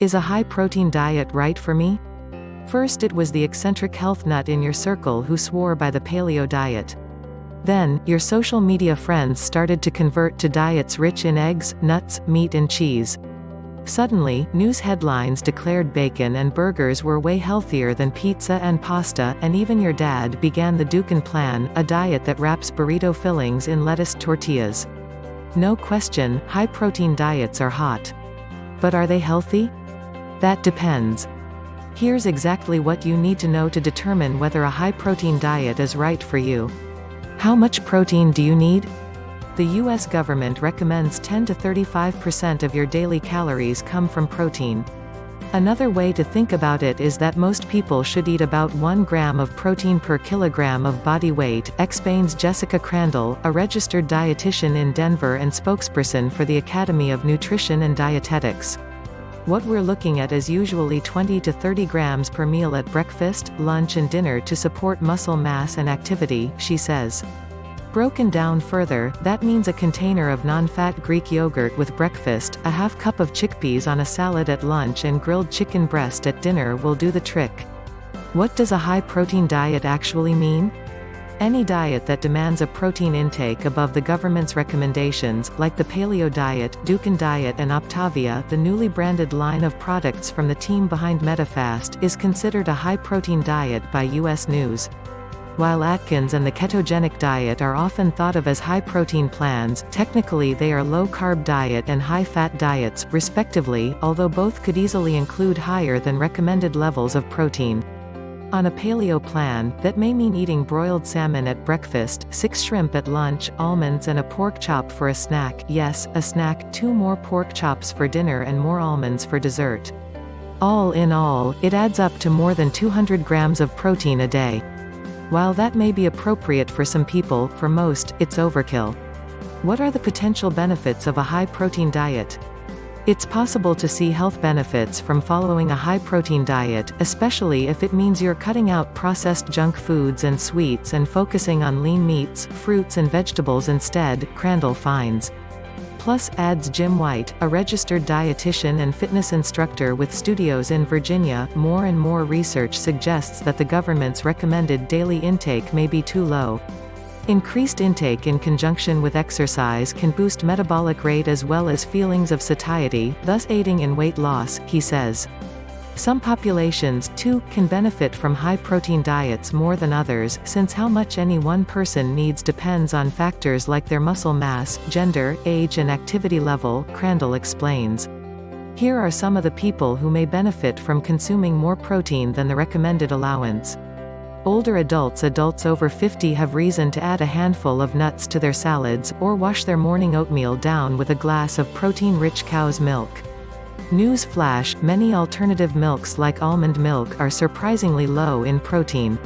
Is a high-protein diet right for me? First it was the eccentric health nut in your circle who swore by the paleo diet. Then, your social media friends started to convert to diets rich in eggs, nuts, meat and cheese. Suddenly, news headlines declared bacon and burgers were way healthier than pizza and pasta, and even your dad began the Dukan plan, a diet that wraps burrito fillings in lettuce tortillas. No question, high-protein diets are hot. But are they healthy? That depends. Here's exactly what you need to know to determine whether a high-protein diet is right for you. How much protein do you need? The U.S. government recommends 10 to 35% of your daily calories come from protein. Another way to think about it is that most people should eat about 1 gram of protein per kilogram of body weight, explains Jessica Crandall, a registered dietitian in Denver and spokesperson for the Academy of Nutrition and Dietetics. What we're looking at is usually 20 to 30 grams per meal at breakfast, lunch and dinner to support muscle mass and activity, she says. Broken down further, that means a container of non-fat Greek yogurt with breakfast, a half cup of chickpeas on a salad at lunch and grilled chicken breast at dinner will do the trick. What does a high-protein diet actually mean? Any diet that demands a protein intake above the government's recommendations, like the paleo diet, Dukan diet and Optavia, the newly branded line of products from the team behind MetaFast, is considered a high-protein diet by U.S. News. While Atkins and the ketogenic diet are often thought of as high-protein plans, technically they are low-carb diet and high-fat diets, respectively, although both could easily include higher than recommended levels of protein. On a paleo plan, that may mean eating broiled salmon at breakfast, 6 shrimp at lunch, almonds and a pork chop for a snack, yes, a snack, 2 more pork chops for dinner and more almonds for dessert. All in all, it adds up to more than 200 grams of protein a day. While that may be appropriate for some people, for most, it's overkill. What are the potential benefits of a high-protein diet? It's possible to see health benefits from following a high-protein diet, especially if it means you're cutting out processed junk foods and sweets and focusing on lean meats, fruits and vegetables instead, Crandall finds. Plus, adds Jim White, a registered dietitian and fitness instructor with studios in Virginia, more and more research suggests that the government's recommended daily intake may be too low. Increased intake in conjunction with exercise can boost metabolic rate as well as feelings of satiety, thus aiding in weight loss, he says. Some populations, too, can benefit from high-protein diets more than others, since how much any one person needs depends on factors like their muscle mass, gender, age and activity level, Crandall explains. Here are some of the people who may benefit from consuming more protein than the recommended allowance. Older adults over 50 have reason to add a handful of nuts to their salads, or wash their morning oatmeal down with a glass of protein-rich cow's milk. News flash, many alternative milks like almond milk are surprisingly low in protein.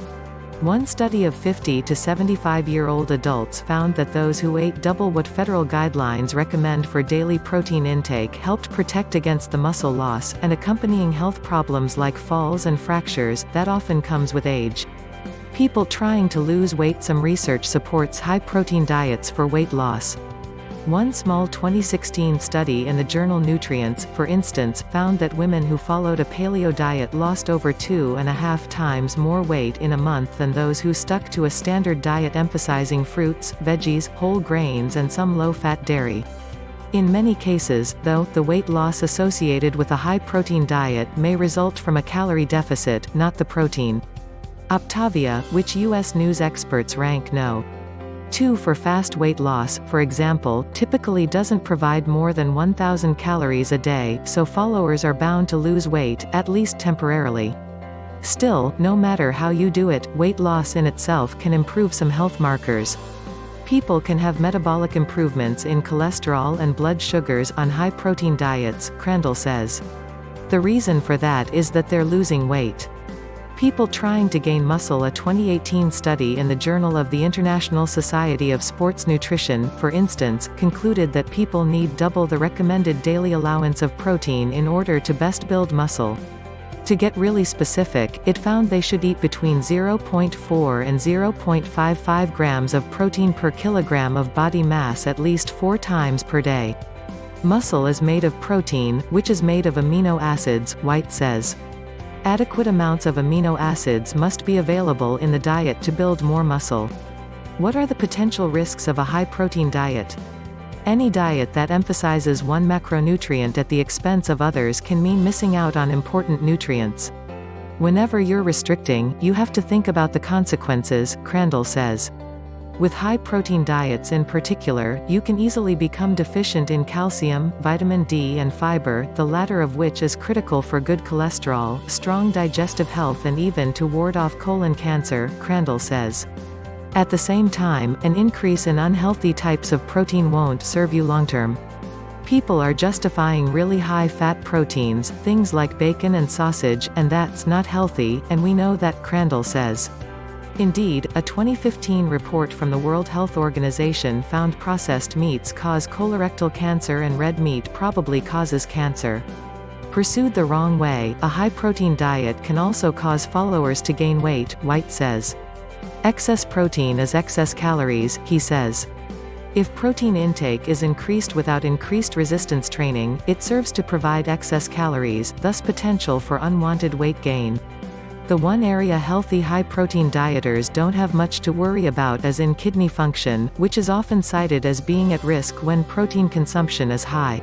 One study of 50 to 75-year-old adults found that those who ate double what federal guidelines recommend for daily protein intake helped protect against the muscle loss, and accompanying health problems like falls and fractures, that often comes with age. People trying to lose weight. Some research supports high-protein diets for weight loss. One small 2016 study in the journal Nutrients, for instance, found that women who followed a paleo diet lost over 2.5 times more weight in a month than those who stuck to a standard diet emphasizing fruits, veggies, whole grains and some low-fat dairy. In many cases, though, the weight loss associated with a high-protein diet may result from a calorie deficit, not the protein. Optavia, which U.S. News experts rank No. 2 for fast weight loss, for example, typically doesn't provide more than 1,000 calories a day, so followers are bound to lose weight, at least temporarily. Still, no matter how you do it, weight loss in itself can improve some health markers. People can have metabolic improvements in cholesterol and blood sugars on high-protein diets, Crandall says. The reason for that is that they're losing weight. People trying to gain muscle. A 2018 study in the Journal of the International Society of Sports Nutrition, for instance, concluded that people need double the recommended daily allowance of protein in order to best build muscle. To get really specific, it found they should eat between 0.4 and 0.55 grams of protein per kilogram of body mass at least 4 times per day. Muscle is made of protein, which is made of amino acids, White says. Adequate amounts of amino acids must be available in the diet to build more muscle. What are the potential risks of a high-protein diet? Any diet that emphasizes one macronutrient at the expense of others can mean missing out on important nutrients. Whenever you're restricting, you have to think about the consequences, Crandall says. With high-protein diets in particular, you can easily become deficient in calcium, vitamin D and fiber, the latter of which is critical for good cholesterol, strong digestive health and even to ward off colon cancer, Crandall says. At the same time, an increase in unhealthy types of protein won't serve you long-term. People are justifying really high-fat proteins, things like bacon and sausage, and that's not healthy, and we know that, Crandall says. Indeed, a 2015 report from the World Health Organization found processed meats cause colorectal cancer and red meat probably causes cancer. Pursued the wrong way, a high-protein diet can also cause followers to gain weight, White says. Excess protein is excess calories, he says. If protein intake is increased without increased resistance training, it serves to provide excess calories, thus potential for unwanted weight gain. The one area healthy high-protein dieters don't have much to worry about is in kidney function, which is often cited as being at risk when protein consumption is high.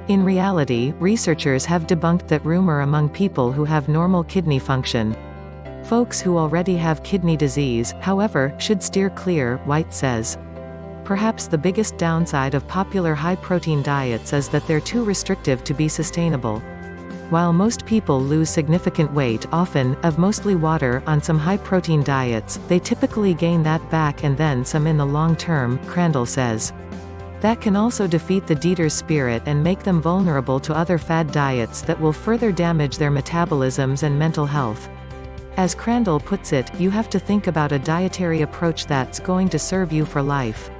In reality, researchers have debunked that rumor among people who have normal kidney function. Folks who already have kidney disease, however, should steer clear, White says. Perhaps the biggest downside of popular high-protein diets is that they're too restrictive to be sustainable. While most people lose significant weight, often, of mostly water, on some high-protein diets, they typically gain that back and then some in the long term, Crandall says. That can also defeat the Dieter's spirit and make them vulnerable to other fad diets that will further damage their metabolisms and mental health. As Crandall puts it, you have to think about a dietary approach that's going to serve you for life.